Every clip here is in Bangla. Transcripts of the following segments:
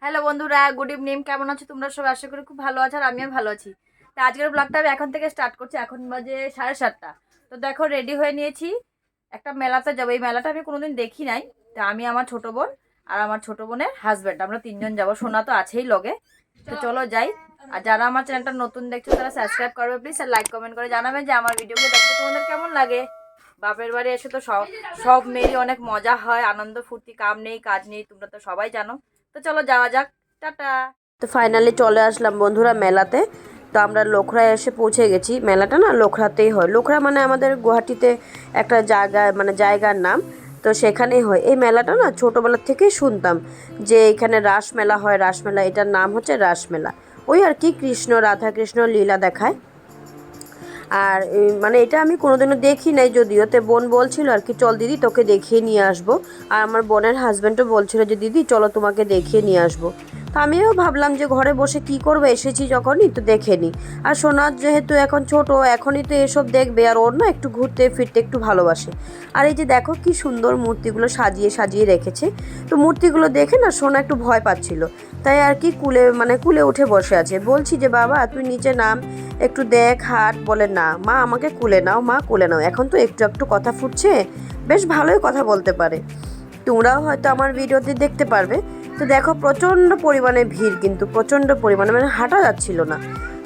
হ্যালো বন্ধুরা, গুড ইভিনিং। কেমন আছো তোমরা সবাই? আশা করি খুব ভালো আছো আর আমিও ভালো আছি। তো আজকের ব্লগটা আমি এখন থেকে স্টার্ট করছি। এখন বাজে 7:30। তো দেখো রেডি হয়ে নিয়েছি, একটা মেলাতে যাবো। এই মেলাটা আমি কোনোদিন দেখি নাই। তো আমি, আমার ছোট বোন আর আমার ছোট বোনের হাজব্যান্ড, আমরা তিনজন যাবো। সোনা তো আছেই লগে। তো চলো যাই। আর যারা আমার চ্যানেলটা নতুন দেখছো তারা সাবস্ক্রাইব করবে প্লিজ, আর লাইক কমেন্ট করে জানাবে যে আমার ভিডিওগুলো দেখতে তোমাদের কেমন লাগে। বাপের বাড়ি এসে তো সব সব মেয়েরই অনেক মজা হয়, আনন্দ ফুর্তি, কাম নেই কাজ নেই, তোমরা তো সবাই জানো। তো চলো যাওয়া যাক। টাটা। তো ফাইনালি চলে আসলাম বন্ধুরা মেলাতে। তো আমরা লোখরায় এসে পৌঁছে গেছি। মেলাটা না লোখরাতেই হয়। লোখরা মানে আমাদের গুয়াহাটিতে একটা জায়গা, মানে জায়গার নাম। তো সেখানেই হয় এই মেলাটা। না ছোটোবেলার থেকেই শুনতাম যে এখানে রাসমেলা হয়, রাসমেলা, এটার নাম হচ্ছে রাসমেলা। ওই আর কি, কৃষ্ণ রাধা কৃষ্ণ লীলা দেখায়। আর মানে এটা আমি কোনোদিনও দেখি নাই যদিও। তে বোন বলছিল আর কি, চল দিদি তোকে দেখিয়ে নিয়ে আসবো। আর আমার বোনের হাজব্যান্ডও বলছিল যে দিদি চলো তোমাকে দেখিয়ে নিয়ে আসবো। তো আমিও ভাবলাম যে ঘরে বসে কি করবো, এসেছি যখনই তো দেখে নিই। আর সোনার যেহেতু এখন ছোট, এখনই তো এসব দেখবে। আর ওর না একটু ঘুরতে ফিরতে একটু ভালোবাসে। আর এই যে দেখো কি সুন্দর মূর্তিগুলো সাজিয়ে সাজিয়ে রেখেছে। তো মূর্তিগুলো দেখে না সোনা একটু ভয় পাচ্ছিল। তাই আর কি কুলে উঠে বসে আছে। বলছি যে বাবা তুই নিচে নাম, একটু দেখ হাট। বলে না মা, আমাকে কুলে নাও, মা কুলে নাও। এখন তো একটু একটু কথা ফুটছে, বেশ ভালোই কথা বলতে পারে। তোমরাও হয়তো আমার ভিডিওতে দেখতে পারবে। তো দেখো প্রচণ্ড পরিমাণে ভিড়, কিন্তু প্রচণ্ড পরিমাণে, মানে হাঁটা যাচ্ছিল না।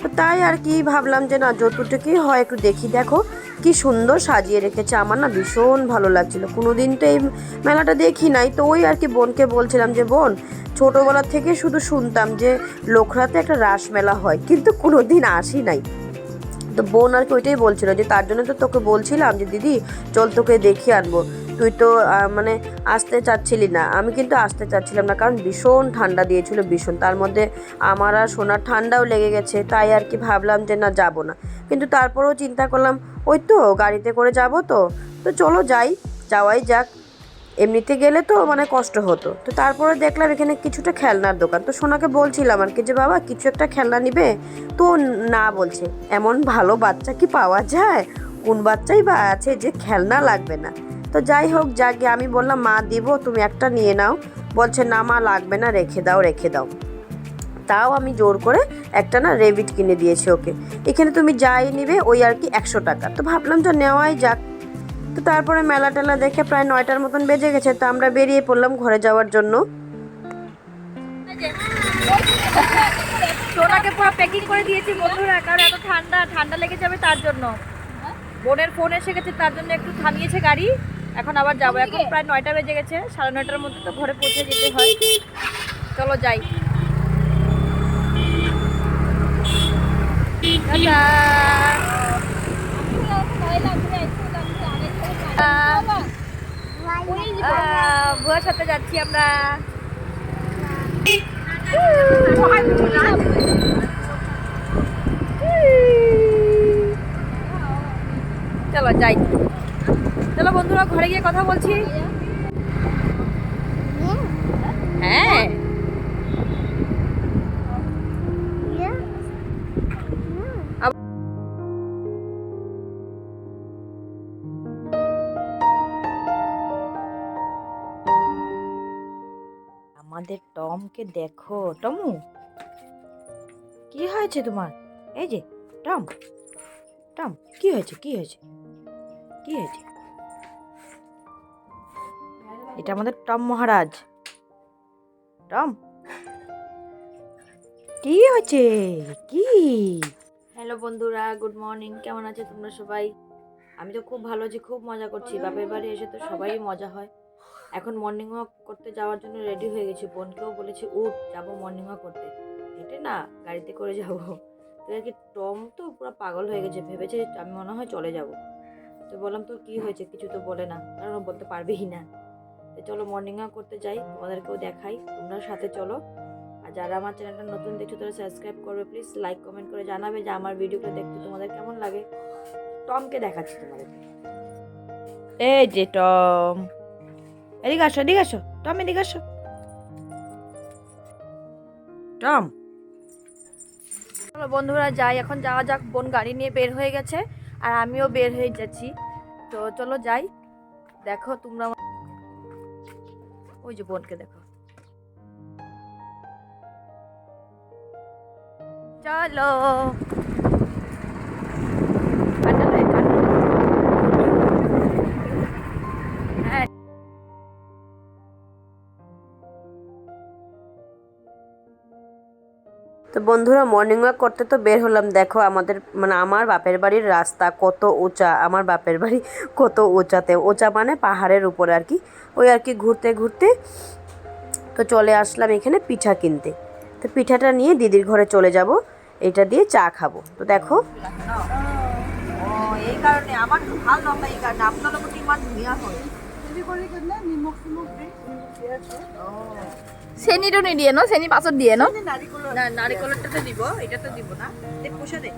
তো তাই আর কি ভাবলাম যে না যতটুকুই হয় একটু দেখি। দেখো কি সুন্দর সাজিয়ে রেখেছে, আমার না ভীষণ ভালো লাগছিল। কোনোদিন তো এই মেলাটা দেখি নাই। তো ওই আর কি বোনকে বলছিলাম যে বোন, ছোটোবেলার থেকে শুধু শুনতাম যে লোখরাতে একটা রাস মেলা হয়, কিন্তু কোনোদিন আসি নাই। তো বোন আর কি ওইটাই বলছিল যে তার জন্য তো তোকে বলছিলাম যে দিদি চল তোকে দেখিয়ে আনবো। তুই তো মানে আসতে চাচ্ছিলি না। আমি কিন্তু আসতে চাচ্ছিলাম না, কারণ ভীষণ ঠান্ডা দিয়েছিল, ভীষণ। তার মধ্যে আমার আর সোনার ঠান্ডাও লেগে গেছে। তাই আর কি ভাবলাম যে না যাব না। কিন্তু তারপরেও চিন্তা করলাম ওই তো গাড়িতে করে যাব। তো তো চলো যাই, যাওয়াই যাক। এমনিতে গেলে তো মানে কষ্ট হতো। তো তারপরে দেখলাম এখানে কিছুটা খেলনার দোকান। তো সোনাকে বলছিলাম আর কি যে বাবা কিছু একটা খেলনা নিবে। তো না বলছে। এমন ভালো বাচ্চা কি পাওয়া যায়? কোন বাচ্চাই বা আছে যে খেলনা লাগবে না? তো যাই হোক, যাকে আমি বললাম মা দিব, তুমি একটা নিয়ে নাও। বলছে না মা লাগবে না, রেখে দাও রেখে দাও। তাও আমি জোর করে একটা না রেবিট কিনে দিয়েছি ওকে। এখানে তুমি যাই নিবে ওই আর কি 100 টাকা। তো ভাবলাম যে নেওয়াই যাক। তো তারপরে মেলা টেলা দেখে প্রায় 9টার মতন বেজে গেছে। তো আমরা বেরিয়ে পড়লাম ঘরে যাওয়ার জন্য। সোনাকে পুরো প্যাকিং করে দিয়েছি বন্ধুরা, কারণ এত ঠান্ডা ঠান্ডা লেগে যাবে তার জন্য। বোনের ফোন এসে গেছে, তার জন্য একটু থামিয়েছে গাড়ি। এখন আবার যাবো। এখন প্রায় 9টা বেজে গেছে, 9:30টার মধ্যে তো ঘরে পৌঁছে যেতে হয়। চলো যাই। ভুয়ার সাথে যাচ্ছি আমরা। চলো যাই। চলো বন্ধুরা, ঘরে গিয়ে কথা বলছি। হ্যাঁ, আমাদের টমকে দেখো। টমু, কি হয়েছে তোমার? এই যে টম, টম কি হয়েছে, কি হয়েছে, কি হয়েছে? এটা আমাদের টম মহারাজ। টম, কি হয়েছে? কি? হ্যালো বন্ধুরা, গুড মর্নিং। কেমন আছে তোমরা সবাই? আমি তো খুব ভালো আছি, খুব মজা করছি। বাপের বাড়ি এসে তো সবারই মজা হয়। এখন মর্নিং ওয়াক করতে যাওয়ার জন্য রেডি হয়ে গেছি। বোনকেও বলেছি উঠ, যাবো মর্নিং ওয়াক করতে। হেঁটে না, গাড়িতে করে যাবো। তো আর কি, টম তো পুরো পাগল হয়ে গেছে, ভেবেছে আমি মনে হয় চলে যাব। তো বললাম তোর কি হয়েছে, কিছু তো বলে না, কারণ ও বলতে পারবেই না। তো চলো মর্নিং ওয়াক করতে যাই, তোমাদেরকেও দেখাই, তোমরা সাথে চলো। আর যারা আমার চ্যানেলটা নতুন দেখছো তারা সাবস্ক্রাইব করবে প্লিজ, লাইক কমেন্ট করে জানাবে যে আমার ভিডিওগুলো দেখতে তোমাদের কেমন লাগে। টমকে দেখাচ্ছি তোমাদেরকে। এই যে টম, এদিকে আসো, এদিকে আসো টম, এদিকে আসো টম। চলো বন্ধুরা যাই, এখন যাওয়া যাক। বোন গাড়ি নিয়ে বের হয়ে গেছে আর আমিও বের হয়ে যাচ্ছি। তো চলো যাই। দেখো তোমরা, ওই যে বোনকে দেখো। চলো ঠান্ডা লাগে, ঠান্ডা। হ্যাঁ তো বন্ধুরা মর্নিং ওয়াক করতে তো বের হলাম। দেখো আমাদের মানে আমার বাপের বাড়ির রাস্তা কত উঁচা, আমার বাপের বাড়ি কত উঁচাতে, উঁচা মানে পাহাড়ের উপরে আর কি। ওই আর কি ঘুরতে ঘুরতে তো চলে আসলাম এখানে পিঠা কিনতে। তো পিঠাটা নিয়ে দিদির ঘরে চলে যাব, এটা দিয়ে চা খাবো। তো দেখো এই কারণে আমার তো ভাল লগা, এই কারণে আপোনালোকৰ ইমান ধুনীয়া হয়। চেনিটো নিদিয়ে ন? চেনি পাছত দিয়ে ন? নাৰিকলৰটো দিব, এটাতো দিব না। দে পইচা দে।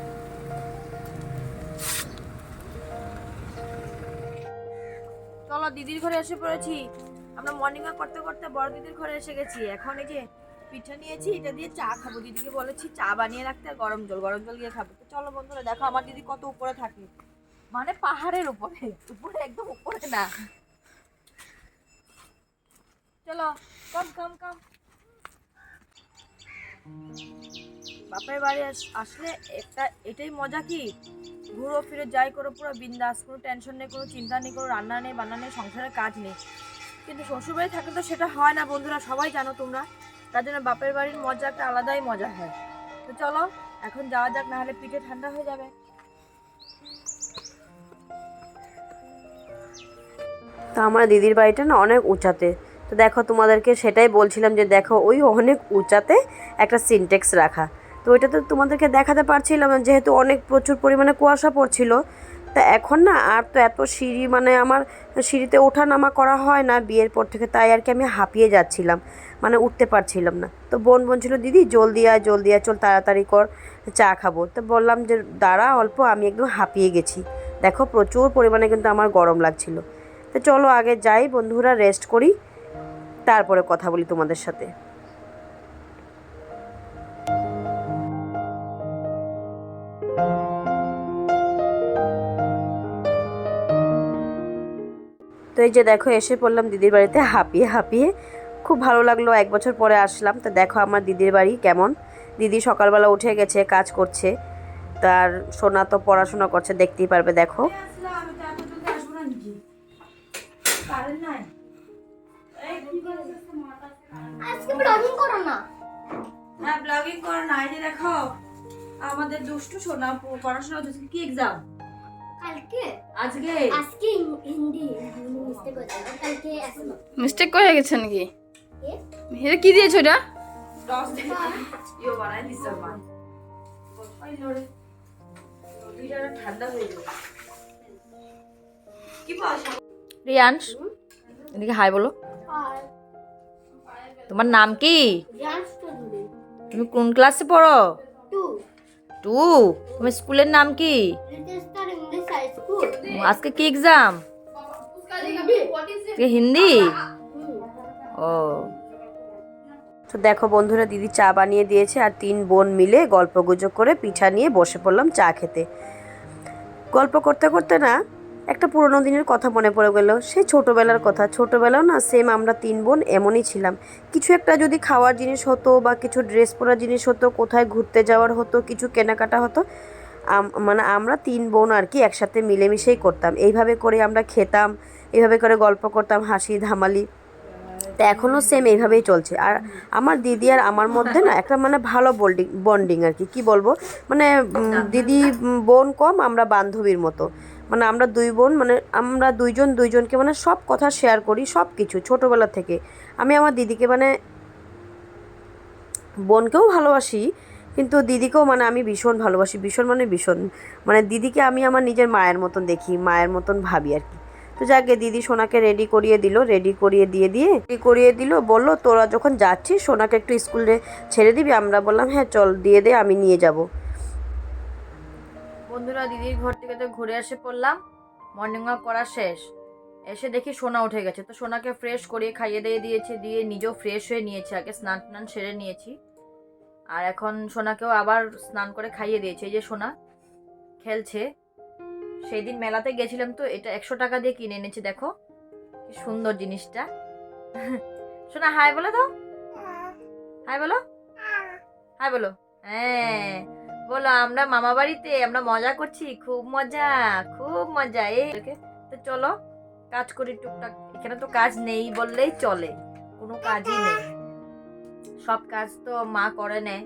চলো দিদির ঘরে এসে পড়েছি। আমরা মর্নিং ওয়াক করতে করতে বড় দিদির ঘরে এসে গেছি। এখন এই যে পিঠা নিয়েছি, এটা দিয়ে চা খাবো। দিদিকে বলেছি চা বানিয়ে রাখতে, আর গরম জল দিয়ে খাবো। তো চলো বন্ধুরা, দেখো আমার দিদি কত উপরে থাকে, মানে পাহাড়ের উপরে, উপরে একদম উপরে না। চলো কম কম কম। বাপের বাড়ি আসলে এটাই মজা কি, ঘুরো ফিরে যাই করো পুরো বিন্দাস, কোনো টেনশন নেই, কোনো চিন্তা নেই, কোনো রান্না নেই, বান্না নেই, সংসারের কাজ নেই। কিন্তু শ্বশুরবাড়ি থাকলে তো সেটা হয় না বন্ধুরা, সবাই জানো তোমরা। তার জন্য বাপের বাড়ির মজা একটা আলাদাই মজা হয়। তো চলো এখন যাওয়া যাক, না হলে পিঠে ঠান্ডা হয়ে যাবে। তো আমার দিদির বাড়িটা না অনেক উঁচাতে। তো দেখো তোমাদেরকে সেটাই বলছিলাম যে দেখো ওই অনেক উঁচাতে একটা সিনটেক্স রাখা। তো ওইটা তো তোমাদেরকে দেখাতে পারছিলাম না, যেহেতু অনেক প্রচুর পরিমাণে কুয়াশা পড়ছিল। তা এখন না আর তো এত সিঁড়ি মানে আমার সিঁড়িতে ওঠা নামা করা হয় না বিয়ের পর থেকে, তাই আর কি আমি হাঁপিয়ে যাচ্ছিলাম, মানে উঠতে পারছিলাম না। তো বোন বলছিল দিদি জলদি আয় চল তাড়াতাড়ি কর, চা খাবো। তো বললাম যে দাঁড়া অল্প, আমি একদম হাঁপিয়ে গেছি। দেখো প্রচুর পরিমাণে কিন্তু আমার গরম লাগছিল। তো চলো আগে যাই বন্ধুরা, রেস্ট করি, তারপরে কথা বলি তোমাদের সাথে। তো এই যে দেখো এসে পড়লাম দিদির বাড়িতে হাঁপিয়ে হাঁপিয়ে। খুব ভালো লাগলো, 1 বছর পরে আসলাম। তো দেখো আমার দিদির বাড়ি কেমন। দিদি সকালবেলা উঠে গেছে, কাজ করছে। তার সোনা তো পড়াশোনা করছে, দেখতেই পারবে। দেখো আজকে ব্লগিং করো না। হ্যাঁ ব্লগিং করো না। এই যে দেখো আমাদের দুষ্টু সোনা পড়াশোনা হচ্ছে। কি এক্সাম কালকে? আজকে? আজকে হিন্দি মিস্টেক হয়েছে, কালকে আসলো। মিস্টেক হয়ে গেছে নাকি? এ? এটা কি দিয়েছো এটা? টস দে ইও বানাই দিছ মা। ওই লড়ে ওদিরা ঠান্ডা হয়ে যাবে। কি বলছ রিয়ান্স? এদিকে হাই বলো। আর তোমার নাম কি? জানস তো দিদি তুমি কোন ক্লাসে পড়ো? 2 2। তোমার স্কুলের নাম কি? Little star English high school. আজকে কি এক্সাম? হিন্দি। ও তো দেখো বন্ধুরা দিদি চা বানিয়ে দিয়েছে, আর 3 বোন মিলে গল্পগুজব করে পিঠা নিয়ে বসে পড়লাম চা খেতে। গল্প করতে করতে না একটা পুরোনো দিনের কথা মনে পড়ে গেল, সেই ছোটোবেলার কথা। ছোটোবেলাও না সেম আমরা 3 বোন এমনই ছিলাম। কিছু একটা যদি খাওয়ার জিনিস হতো বা কিছু ড্রেস পরার জিনিস হতো, কোথায় ঘুরতে যাওয়ার হতো, কিছু কেনাকাটা হতো, মানে আমরা 3 বোন আর কি একসাথে মিলেমিশেই করতাম। এইভাবে করে আমরা খেতাম, এইভাবে করে গল্প করতাম, হাসি ধামালি। তো এখনও সেম এইভাবেই চলছে। আর আমার দিদি আর আমার মধ্যে না একটা মানে ভালো বন্ডিং আর কি, কী বলবো, মানে দিদি বোন কম, আমরা বান্ধবীর মতো। মানে আমরা 2 বোন, মানে আমরা দুইজনকে মানে সব কথা শেয়ার করি, সব কিছু ছোটোবেলা থেকে। আমি আমার দিদিকে মানে বোনকেও ভালোবাসি, কিন্তু দিদিকেও মানে আমি ভীষণ ভালোবাসি, ভীষণ মানে ভীষণ। মানে দিদিকে আমি আমার নিজের মায়ের মতন দেখি, মায়ের মতন ভাবি আর কি। তো যাকে দিদি সোনাকে রেডি করিয়ে দিল, বললো তোরা যখন যাচ্ছিস সোনাকে একটু স্কুলে ছেড়ে দিবি। আমরা বললাম হ্যাঁ চল দিয়ে দে, আমি নিয়ে যাব। বন্ধুরা দিদির ঘর থেকে তো ঘুরে এসে পড়লাম, মর্নিং ওয়াক করা শেষ। এসে দেখি সোনা উঠে গেছে। তো সোনাকে ফ্রেশ করিয়ে খাইয়ে দিয়েছে, দিয়ে নিজেও ফ্রেশ হয়ে নিয়েছে, আগে স্নান টান সেরে নিয়েছি। আর এখন সোনাকেও আবার স্নান করে খাইয়ে দিয়েছে। এই যে সোনা খেলছে। সেই দিন মেলাতে গেছিলাম, তো এটা 100 টাকা দিয়ে কিনে এনেছি। দেখো কি সুন্দর জিনিসটা। সোনা হাই বলো তো, হাই বলো, হাই বলো। হ্যাঁ বলো, আমরা মামা বাড়িতে আমরা মজা করছি, খুব মজা, খুব মজা। এই তো চলো কাজ করি টুকটাক। এখানে তো কাজ নেই বললেই চলে, কোনো কাজই নেই, সব কাজ তো মা করে নেয়।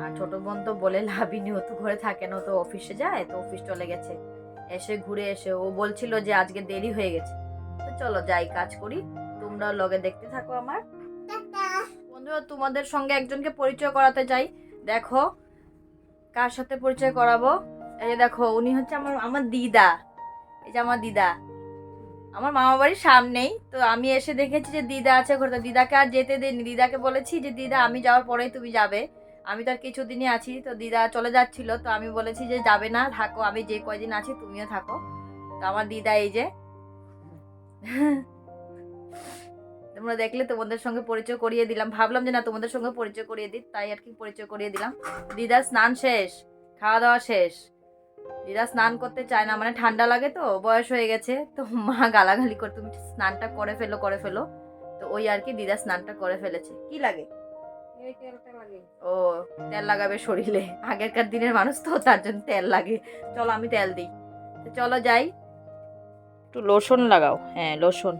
আর ছোট বোন তো বলে লাভই নেই, ও তো ঘরে থাকে না, ও তো অফিসে যায়, তো অফিস চলে গেছে। এসে ঘুরে এসে ও বলছিল যে আজকে দেরি হয়ে গেছে। তো চলো যাই কাজ করি, তোমরা লগে দেখতে থাকো আমার। বন্ধুরা তোমাদের সঙ্গে একজনকে পরিচয় করাতে চাই। দেখো কার সাথে পরিচয় করাবো, এই যে দেখো উনি হচ্ছে আমার দিদা। এই যে আমার দিদা, আমার মামা বাড়ির সামনেই। তো আমি এসে দেখেছি যে দিদা আছে ঘরে, তো দিদাকে আর যেতে দিইনি। দিদাকে বলেছি যে দিদা আমি যাওয়ার পরেই তুমি যাবে, আমি তো আর কিছুদিনই আছি। তো দিদা চলে যাচ্ছিল, তো আমি বলেছি যে যাবে না, থাকো, আমি যে কয়দিন আছি তুমিও থাকো। তো আমার দিদা এই যে তোমরা দেখলে, তোমাদের সঙ্গে পরিচয় করিয়ে দিলাম। ভাবলাম যে না তোমাদের সঙ্গে পরিচয় করিয়ে দিই, তাই আর কি পরিচয় করিয়ে দিলাম। দিদার স্নান শেষ, খাওয়া দাওয়া শেষ। দিদা স্নান করতে চায় না, মানে ঠান্ডা লাগে, তো বয়স হয়ে গেছে, তো মা গালাগালি করে তুমি স্নানটা করে ফেলো করে ফেলো। তো ওই আর কি দিদা স্নানটা করে ফেলেছে। কি লাগে? ও তেল লাগাবে শরীরে, আগেরকার দিনের মানুষ তো, তার জন্য তেল লাগে। চলো আমি তেল দিই। তো চলো যাই, একটু লোশন লাগাও। হ্যাঁ লোশন,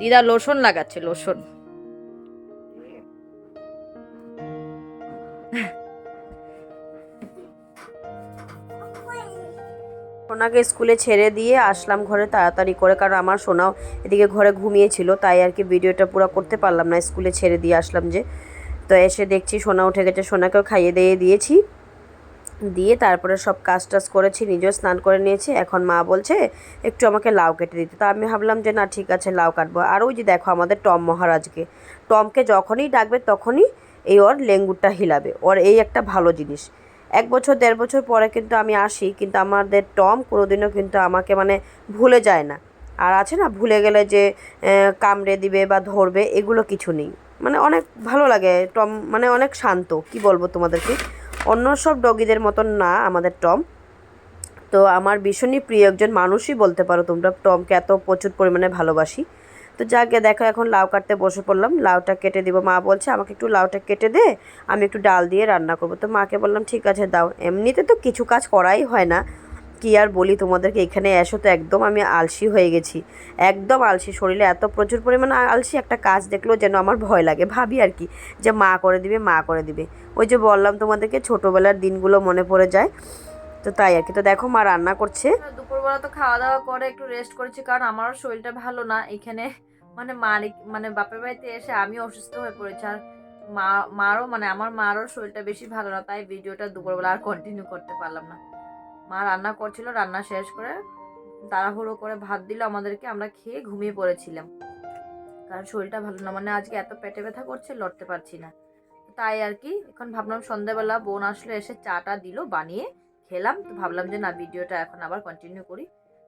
দিদা লোশন লাগাচ্ছে, লোশন। সোনাকে স্কুলে ছেড়ে দিয়ে আসলাম ঘরে তাড়াতাড়ি করে, কারণ আমার সোনাও এদিকে ঘরে ঘুমিয়েছিল, তাই আর কি ভিডিওটা পুরো করতে পারলাম না। স্কুলে ছেড়ে দিয়ে আসলাম যে, তো এসে দেখছি সোনা উঠে গেছে, সোনাকেও খাইয়ে দিয়ে দিয়েছি, দিয়ে তারপরে সব কাজ টাজ করেছি, নিজেও স্নান করে নিয়েছি। এখন মা বলছে একটু আমাকে লাউ কেটে দিতে, তো আমি ভাবলাম যে না ঠিক আছে লাউ কাটবো। আর ওই যে দেখো আমাদের টম মহারাজকে, টমকে যখনই ডাকবে তখনই এই ওর লেঙ্গুরটা হিলাবে, ওর এই একটা ভালো জিনিস। 1 বছর 1.5 বছর পরে কিন্তু আমি আসি, কিন্তু আমাদের টম কোনোদিনও কিন্তু আমাকে মানে ভুলে যায় না। আর আছে না ভুলে গেলে যে কামড়ে দিবে বা ধরবে, এগুলো কিছু নেই। মানে অনেক ভালো লাগে টম, মানে অনেক শান্ত, কি বলবো তোমাদেরকে, অন্য সব ডগিদের মতন না আমাদের টম। তো আমার ভীষণই প্রিয় একজন মানুষই বলতে পারো তোমরা, টমকে এত প্রচুর পরিমাণে ভালোবাসি। তো যাকে দেখো এখন লাউ কাটতে বসে পড়লাম, লাউটা কেটে দিব। মা বলছে আমাকে একটু লাউটা কেটে দে, আমি একটু ডাল দিয়ে রান্না করবো। তো মাকে বললাম ঠিক আছে দাও। এমনিতে তো কিছু কাজ করাই হয় না, কি আর বলি তোমাদেরকে, এখানে এসো তো একদম আমি আলসি হয়ে গেছি, একদম আলসি, শরীরে এত প্রচুর পরিমাণে আলসি, একটা কাজ দেখলেও যেন আমার ভয় লাগে, ভাবি আর কি যে মা করে দিবে মা করে দিবে। ওই যে বললাম তোমাদেরকে ছোটোবেলার দিনগুলো মনে পড়ে যায়, তো তাই আর কি। তো দেখো মা রান্না করছে। দুপুরবেলা তো খাওয়া দাওয়া করে একটু রেস্ট করেছি, কারণ আমারও শরীরটা ভালো না। এখানে মানে মানে বাপের বাড়িতে এসে আমি অসুস্থ হয়ে পড়েছি। আর মারও মানে আমার মারও শরীরটা বেশি ভালো না, তাই ভিডিওটা দুপুরবেলা আর কন্টিনিউ করতে পারলাম না। মা রান্না করছিল, রান্না শেষ করে তাড়াহুড়ো করে ভাত দিল আমাদেরকে, আমরা খেয়ে ঘুমিয়ে পড়েছিলাম, কারণ শরীরটা ভালো না, মানে আজকে এত পেটে ব্যথা করছে, লড়তে পারছি না। তাই আর কি এখন ভাবলাম সন্ধ্যাবেলা বোন আসলে এসে চাটা দিল বানিয়ে খেলাম, তো ভাবলাম যে না ভিডিওটা এখন আবার কন্টিনিউ করি।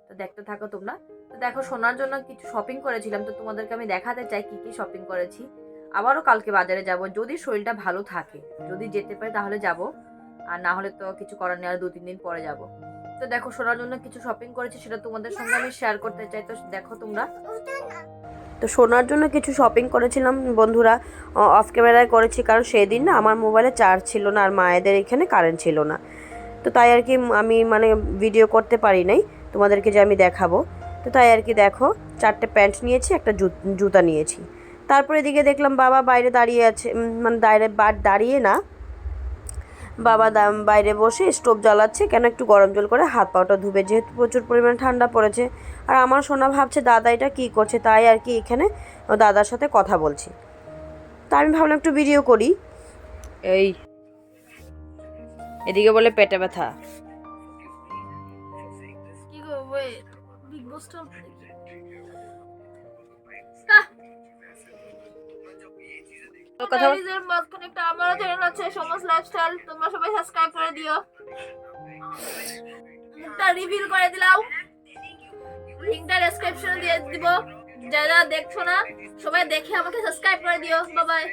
তো দেখতে থাকো তোমরা। তো দেখো শোনার জন্য কিছু শপিং করেছিলাম, তো তোমাদেরকে আমি দেখাতে চাই কি কি শপিং করেছি। আবারও কালকে বাজারে যাব, যদি শরীরটা ভালো থাকে, যদি যেতে পারি তাহলে যাব, আর না হলে তো কিছু করার নেই, আর 2-3 দিন পরে যাব। তো দেখো শোনার জন্য কিছু শপিং করেছি, সেটা তোমাদের সঙ্গে আমি শেয়ার করতে চাই। তো দেখো তোমরা। তো শোনার জন্য কিছু শপিং করেছিলাম বন্ধুরা, অফ ক্যামেরায় করেছি, কারণ সেই দিন না আমার মোবাইলে চার্জ ছিল না, আর মায়েদের এখানে কারেন্ট ছিল না, তো তাই আর কি আমি মানে ভিডিও করতে পারি নাই তোমাদেরকে যে আমি দেখাবো। তো তাই আর কি দেখো 4টে প্যান্ট নিয়েছি, একটা জুতা নিয়েছি। তারপরে এদিকে দেখলাম বাবা বাইরে দাঁড়িয়ে আছে, মানে দাঁড়িয়ে না, বাবা বাইরে বসে স্টোভ জ্বালাচ্ছে, কেন একটু গরম জল করে হাত পাটা ধুবে, যেহেতু প্রচুর পরিমাণে ঠান্ডা পড়েছে। আর আমার সোনা ভাবছে দাদা এটা কী করছে, তাই আর কি এখানে ও দাদার সাথে কথা বলছি। তা আমি ভাবলাম একটু ভিডিও করি। এই এদিকে বলে পেটে ব্যথা, কি করবো বিগ বসটা কথা মাঝখানে একটা আমারও চ্যানেল আছে সমাজ লাইফস্টাইল, তোমরা সবাই সাবস্ক্রাইব করে দিও। একটা রিভিল করে দিলাম, লিংকটা ডেসক্রিপশনে দিয়ে দিব, যারা দেখছো না সবাই দেখে আমাকে সাবস্ক্রাইব করে দিও। Bye bye.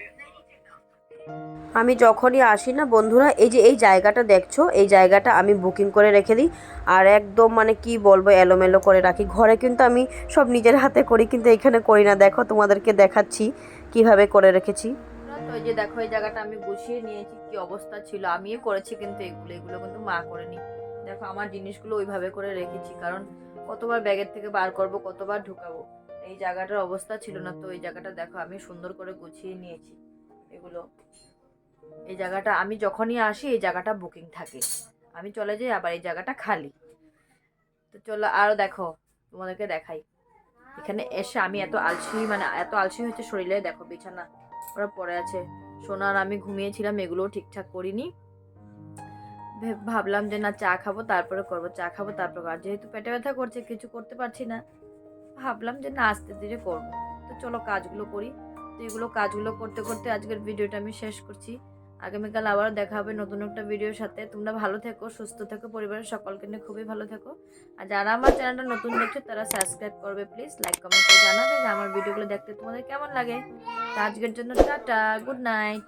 আমি যখনই আসি না বন্ধুরা, এই যে এই জায়গাটা দেখছো, এই জায়গাটা আমি বুকিং করে রেখে দিই, আর একদম মানে কি বলবো এলোমেলো করে রাখি। ঘরে কিন্তু আমি সব নিজের হাতে করি, কিন্তু এখানে করি না। দেখো তোমাদেরকে দেখাচ্ছি কিভাবে করে রেখেছি। তো এই যে দেখো এই জায়গাটা আমি গুছিয়ে নিয়েছি, কি অবস্থা ছিল। আমিই করেছি কিন্তু এগুলো কিন্তু মা করেনি। দেখো আমার জিনিসগুলো ওইভাবে করে রেখেছি, কারণ কতবার ব্যাগের থেকে বার করব, কতবার ঢুকাবো। এই জায়গাটার অবস্থা ছিল না, তো এই জায়গাটা দেখো আমি সুন্দর করে গুছিয়ে নিয়েছি এগুলো। এই জায়গাটা আমি যখনই আসি এই জায়গাটা বুকিং থাকে, আমি চলে যাই আবার এই জায়গাটা খালি। তো চলো আরও দেখো, তোমাদেরকে দেখাই। এখানে এসে আমি এত আলসি হয়েছে শরীরে। দেখো বিছানা ওরা পড়ে আছে, সোনার আমি ঘুমিয়েছিলাম, এগুলোও ঠিকঠাক করিনি। ভাবলাম যে না চা খাবো তারপরে করবো, চা খাবো তারপর। আর যেহেতু পেটে ব্যথা করছে, কিছু করতে পারছি না, ভাবলাম যে না আস্তে ধীরে করবো। তো চলো কাজগুলো করি। তো এগুলো কাজগুলো করতে করতে আজকের ভিডিওটা আমি শেষ করছি। আগামীকাল আবার দেখা হবে নতুন একটা ভিডিওর সাথে। তোমরা ভালো থেকো, সুস্থ থেকো, পরিবারের সকলকে নিয়ে খুবই ভালো থেকো। আর যারা আমার চ্যানেলটা নতুন দেখছো তারা সাবস্ক্রাইব করবে প্লিজ, লাইক কমেন্ট করে জানাবে যে আমার ভিডিওগুলো দেখতে তোমাদের কেমন লাগে। তো আজকের জন্য টাটা, গুড নাইট।